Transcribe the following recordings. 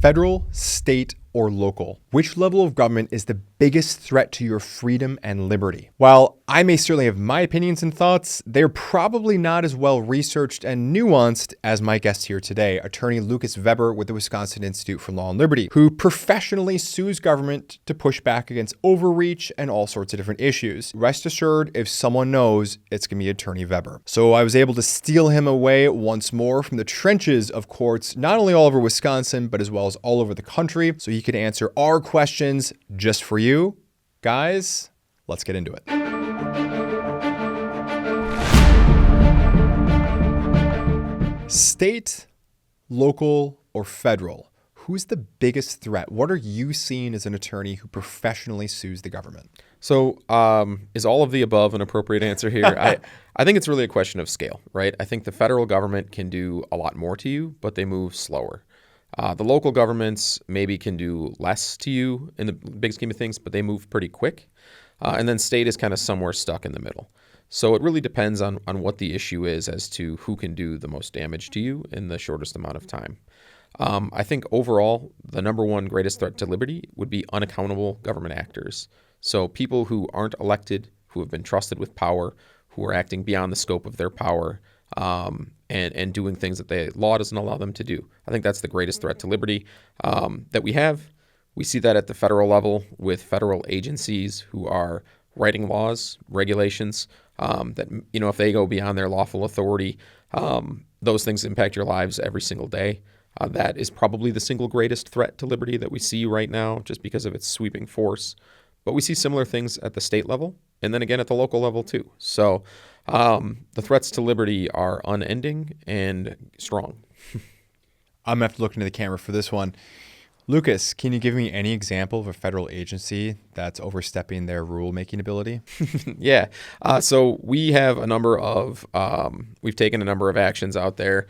Federal, state, or local? Which level of government is the biggest threat to your freedom and liberty? While I may certainly have my opinions and thoughts, they're probably not as well researched and nuanced as my guest here today, attorney Lucas Vebber with the Wisconsin Institute for Law and Liberty, who professionally sues government to push back against overreach and all sorts of different issues. Rest assured, if someone knows, it's going to be attorney Vebber. So I was able to steal him away once more from the trenches of courts, not only all over Wisconsin, but as well as all over the country, so he could answer our questions just for you. Guys, let's get into it. State, local, or federal? Who's the biggest threat? What are you seeing as an attorney who professionally sues the government? So is all of the above an appropriate answer here? I think it's really a question of scale, right? I think the federal government can do a lot more to you, but they move slower. The local governments maybe can do less to you in the big scheme of things, but they move pretty quick. And then state is kind of somewhere stuck in the middle. So it really depends on what the issue is as to who can do the most damage to you in the shortest amount of time. I think overall, the number one greatest threat to liberty would be unaccountable government actors. So people who aren't elected, who have been trusted with power, who are acting beyond the scope of their power, and doing things that the law doesn't allow them to do. I think that's the greatest threat to liberty that we have. We see that at the federal level with federal agencies who are writing laws, regulations that, if they go beyond their lawful authority, those things impact your lives every single day. That is probably the single greatest threat to liberty that we see right now, just because of its sweeping force. But we see similar things at the state level, and then again at the local level too. So the threats to liberty are unending and strong. I'm going to have to look into the camera for this one. Lucas, can you give me any example of a federal agency that's overstepping their rule-making ability? Yeah. So we have we've taken a number of actions out there.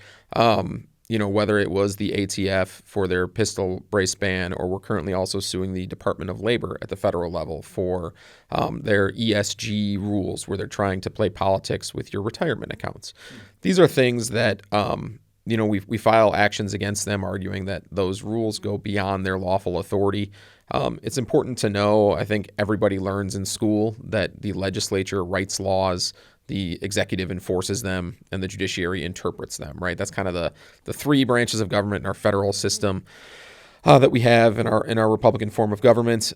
Whether it was the ATF for their pistol brace ban, or we're currently also suing the Department of Labor at the federal level for their ESG rules, where they're trying to play politics with your retirement accounts. These are things that, we file actions against them, arguing that those rules go beyond their lawful authority. It's important to know, I think everybody learns in school, that the legislature writes laws, the executive enforces them, and the judiciary interprets them, right? That's kind of the three branches of government in our federal system that we have in our Republican form of government.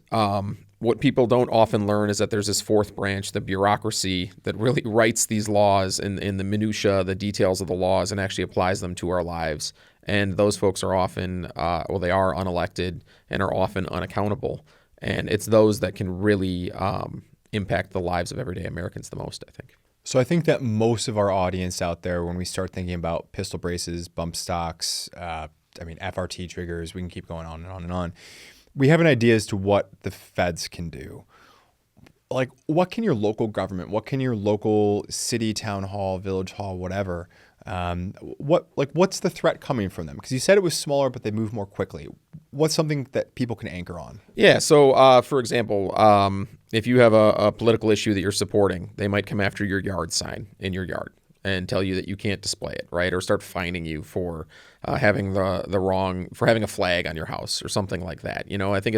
What people don't often learn is that there's this fourth branch, the bureaucracy, that really writes these laws in the minutia, the details of the laws, and actually applies them to our lives. And those folks are often, they are unelected and are often unaccountable. And it's those that can really impact the lives of everyday Americans the most, I think. So I think that most of our audience out there, when we start thinking about pistol braces, bump stocks, FRT triggers, we can keep going on and on and on. We have an idea as to what the feds can do. Like, what can your local government, what can your local city, town hall, village hall, whatever, what's the threat coming from them? Because you said it was smaller, but they move more quickly. What's something that people can anchor on? Yeah. So, for example, if you have a political issue that you're supporting, they might come after your yard sign in your yard and tell you that you can't display it, right? Or start fining you for having having a flag on your house or something like that. I think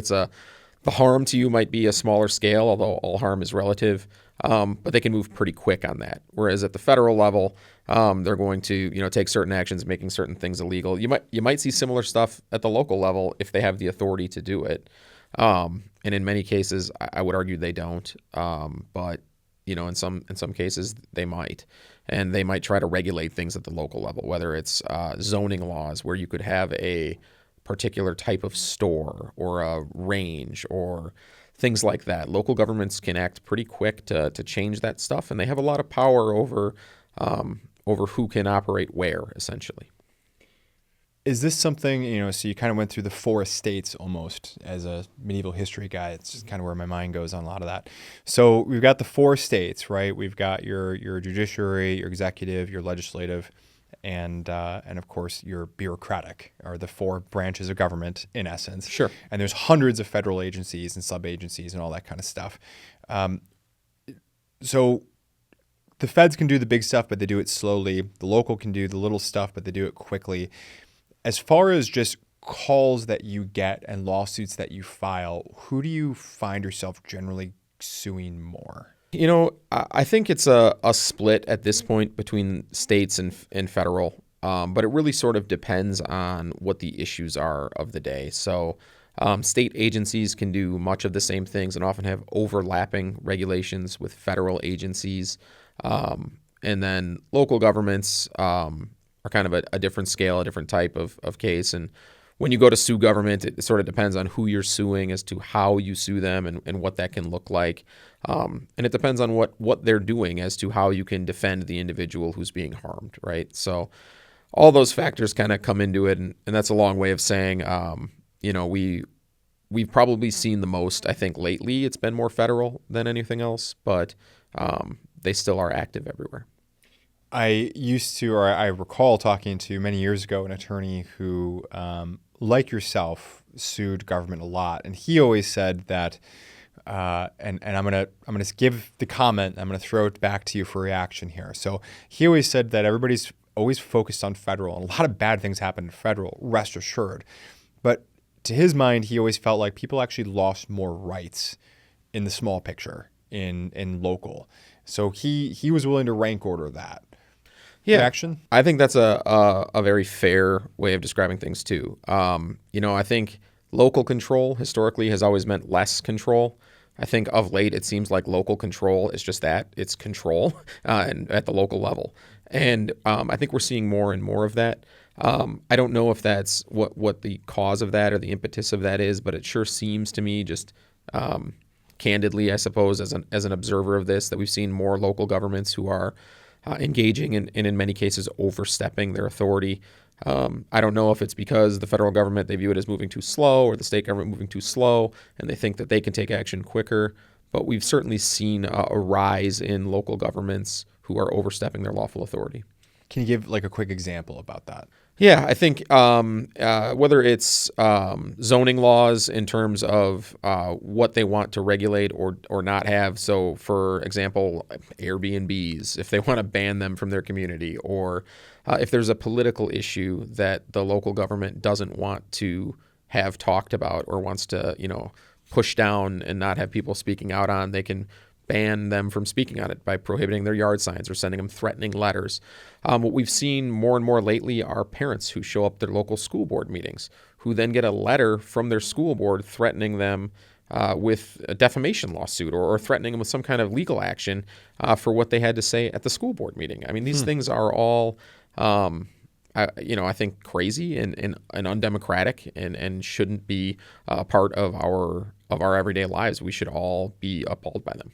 the harm to you might be a smaller scale, although all harm is relative. But they can move pretty quick on that. Whereas at the federal level, they're going to, take certain actions, making certain things illegal. You might see similar stuff at the local level if they have the authority to do it. And in many cases, I would argue they don't. But in some cases they might, and they might try to regulate things at the local level, whether it's zoning laws where you could have a particular type of store or a range or things like that. Local governments can act pretty quick to change that stuff, and they have a lot of power over who can operate where, essentially. Is this something, so you kind of went through the four estates almost as a medieval history guy. It's just kind of where my mind goes on a lot of that. So we've got the four states, right? We've got your judiciary, your executive, your legislative, and of course your bureaucratic, are the four branches of government in essence. Sure. And there's hundreds of federal agencies and sub-agencies and all that kind of stuff. So the feds can do the big stuff, but they do it slowly. The local can do the little stuff, but they do it quickly. As far as just calls that you get and lawsuits that you file, who do you find yourself generally suing more? I think it's a split at this point between states and federal, but it really sort of depends on what the issues are of the day. So state agencies can do much of the same things and often have overlapping regulations with federal agencies. And then local governments are kind of a different scale, a different type of case. And when you go to sue government, it sort of depends on who you're suing as to how you sue them and what that can look like. And it depends on what they're doing as to how you can defend the individual who's being harmed, right? So all those factors kind of come into it. And that's a long way of saying, we've probably seen the most, I think, lately. It's been more federal than anything else, but they still are active everywhere. I recall talking to many years ago an attorney who, like yourself, sued government a lot, and he always said that, and I'm gonna give the comment. I'm gonna throw it back to you for reaction here. So he always said that everybody's always focused on federal, and a lot of bad things happen in federal. Rest assured, but to his mind, he always felt like people actually lost more rights in the small picture in local. So he was willing to rank order that. Yeah, reaction? I think that's a very fair way of describing things too. I think local control historically has always meant less control. I think of late it seems like local control is just that, it's control and at the local level. And I think we're seeing more and more of that. I don't know if that's what the cause of that or the impetus of that is, but it sure seems to me just candidly, I suppose, as an observer of this, that we've seen more local governments who are engaging and in many cases overstepping their authority. I don't know if it's because the federal government, they view it as moving too slow, or the state government moving too slow, and they think that they can take action quicker. But we've certainly seen a rise in local governments who are overstepping their lawful authority. Can you give like a quick example about that? Yeah, I think whether it's zoning laws in terms of what they want to regulate or not have. So, for example, Airbnbs, if they want to ban them from their community, or if there's a political issue that the local government doesn't want to have talked about or wants to, push down and not have people speaking out on, they can ban them from speaking on it by prohibiting their yard signs or sending them threatening letters. What we've seen more and more lately are parents who show up at their local school board meetings, who then get a letter from their school board threatening them with a defamation lawsuit or threatening them with some kind of legal action for what they had to say at the school board meeting. I mean, these things are all, I think, crazy and undemocratic and shouldn't be a part of our everyday lives. We should all be appalled by them.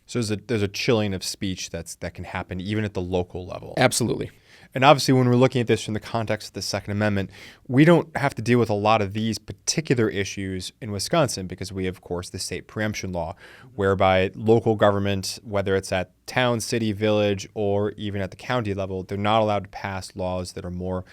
So there's a chilling of speech that can happen even at the local level. Absolutely. And obviously, when we're looking at this from the context of the Second Amendment, we don't have to deal with a lot of these particular issues in Wisconsin because we have, of course, the state preemption law, whereby local government, whether it's at town, city, village, or even at the county level, they're not allowed to pass laws that are more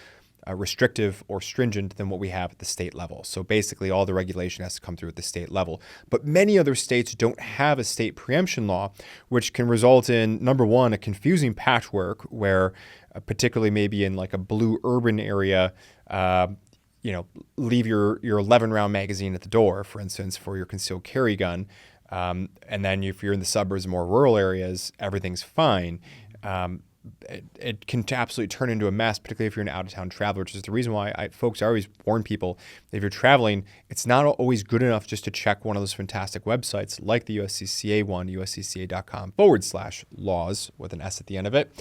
restrictive or stringent than what we have at the state level. So basically, all the regulation has to come through at the state level. But many other states don't have a state preemption law, which can result in, number one, a confusing patchwork where particularly maybe in like a blue urban area, leave your 11-round magazine at the door, for instance, for your concealed carry gun. And then if you're in the suburbs, more rural areas, everything's fine. It can absolutely turn into a mess, particularly if you're an out-of-town traveler, which is the reason why I always warn people that if you're traveling, it's not always good enough just to check one of those fantastic websites like the USCCA one, uscca.com/laws with an S at the end of it.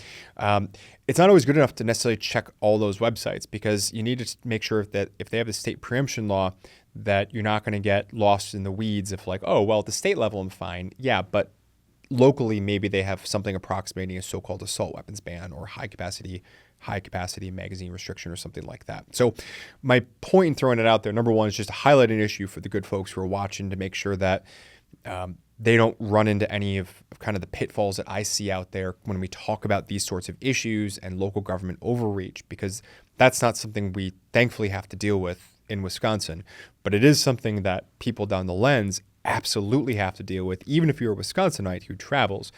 It's not always good enough to necessarily check all those websites because you need to make sure that if they have a state preemption law, that you're not going to get lost in the weeds of like, oh, well, at the state level, I'm fine. Yeah, but locally, maybe they have something approximating a so-called assault weapons ban or high capacity magazine restriction or something like that. So my point in throwing it out there, number one, is just to highlight an issue for the good folks who are watching to make sure that they don't run into any of kind of the pitfalls that I see out there when we talk about these sorts of issues and local government overreach, because that's not something we thankfully have to deal with in Wisconsin, but it is something that people down the lens absolutely have to deal with, even if you're a Wisconsinite who travels.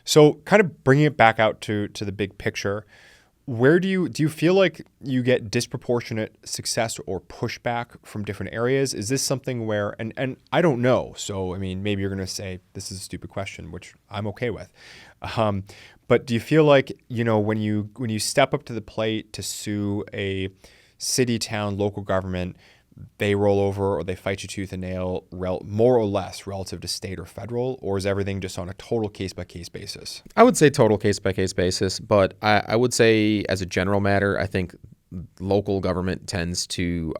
So kind of bringing it back out to the big picture, Where do you feel like you get disproportionate success or pushback from different areas? Is this something where, and I don't know, so I mean, maybe you're going to say this is a stupid question, which I'm okay with. But do you feel like, when you step up to the plate to sue a city, town, local government, they roll over or they fight you tooth and nail more or less relative to state or federal, or is everything just on a total case-by-case basis? I would say total case-by-case basis, but I would say as a general matter, I think local government tends to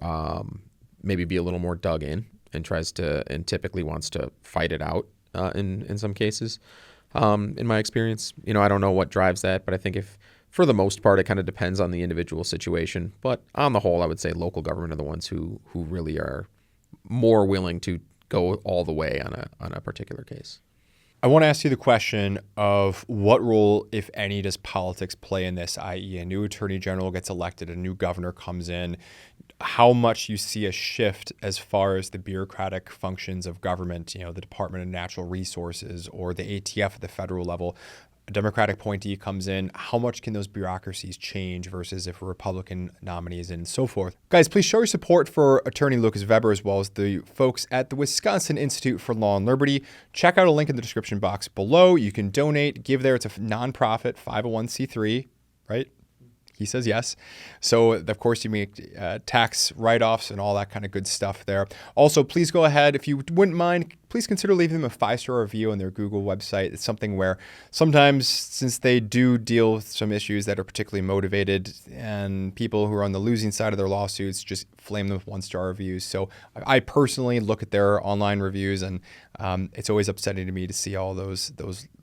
maybe be a little more dug in and typically wants to fight it out in some cases. In my experience, I don't know what drives that, but I think for the most part, it kind of depends on the individual situation. But on the whole, I would say local government are the ones who really are more willing to go all the way on a particular case. I want to ask you the question of what role, if any, does politics play in this, i.e. a new attorney general gets elected, a new governor comes in, how much you see a shift as far as the bureaucratic functions of government, the Department of Natural Resources or the ATF at the federal level. A Democratic appointee comes in, how much can those bureaucracies change versus if a Republican nominee is in and so forth? Guys, please show your support for attorney Lucas Vebber as well as the folks at the Wisconsin Institute for Law and Liberty. Check out a link in the description box below. You can donate, give there. It's a nonprofit, 501c3, right? He says yes. So, of course, you make tax write-offs and all that kind of good stuff there. Also, please go ahead, if you wouldn't mind, please consider leaving them a 5-star review on their Google website. It's something where sometimes, since they do deal with some issues that are particularly motivated and people who are on the losing side of their lawsuits just flame them with 1-star reviews. So I personally look at their online reviews, and it's always upsetting to me to see all those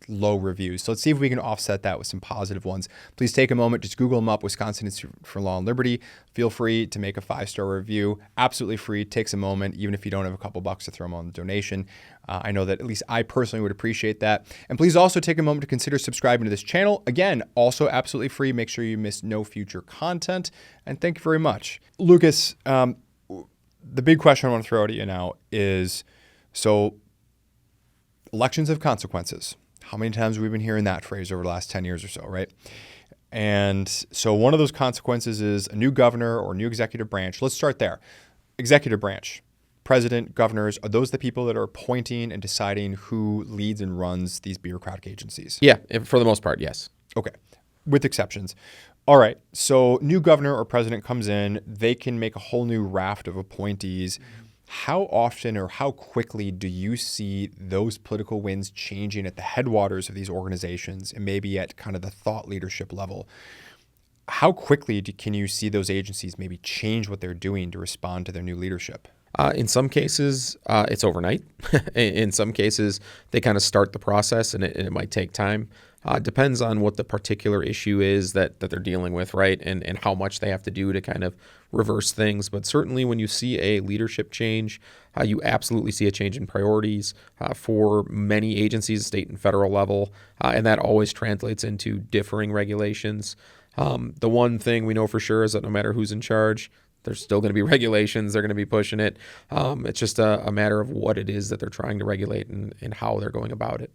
low reviews. So let's see if we can offset that with some positive ones. Please take a moment, just Google them up, Wisconsin Institute for Law and Liberty. Feel free to make a 5-star review. Absolutely free. Takes a moment, even if you don't have a couple bucks to throw them on the donation. I know that at least I personally would appreciate that. And please also take a moment to consider subscribing to this channel. Again, also absolutely free. Make sure you miss no future content. And thank you very much. Lucas, the big question I want to throw at you now is, so elections have consequences. How many times have we been hearing that phrase over the last 10 years or so, right? And so one of those consequences is a new governor or new executive branch. Let's start there. Executive branch. President, governors, are those the people that are appointing and deciding who leads and runs these bureaucratic agencies? Yeah, for the most part, yes. Okay, with exceptions. All right, so new governor or president comes in, they can make a whole new raft of appointees. How often or how quickly do you see those political winds changing at the headwaters of these organizations and maybe at kind of the thought leadership level? How quickly can you see those agencies maybe change what they're doing to respond to their new leadership? In some cases, it's overnight. In some cases, they kind of start the process and it might take time. Depends on what the particular issue is that they're dealing with, right? And how much they have to do to kind of reverse things. But certainly when you see a leadership change, you absolutely see a change in priorities for many agencies, state and federal level. And that always translates into differing regulations. The one thing we know for sure is that no matter who's in charge, there's still going to be regulations. They're going to be pushing it. It's just a matter of what it is that they're trying to regulate and how they're going about it.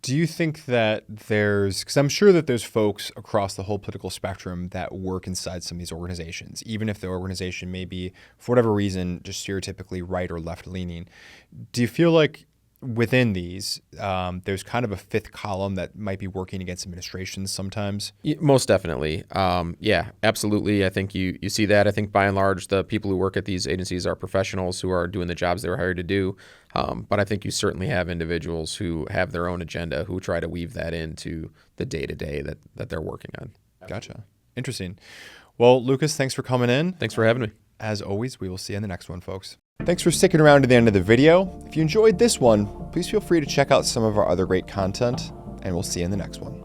Do you think that because I'm sure that there's folks across the whole political spectrum that work inside some of these organizations, even if the organization may be, for whatever reason, just stereotypically right or left leaning. Do you feel like within these, there's kind of a fifth column that might be working against administrations sometimes? Most definitely. Yeah, absolutely. I think you see that. I think by and large, the people who work at these agencies are professionals who are doing the jobs they were hired to do. But I think you certainly have individuals who have their own agenda who try to weave that into the day-to-day that they're working on. Gotcha. Interesting. Well, Lucas, thanks for coming in. Thanks for having me. As always, we will see you in the next one, folks. Thanks for sticking around to the end of the video. If you enjoyed this one, please feel free to check out some of our other great content, and we'll see you in the next one.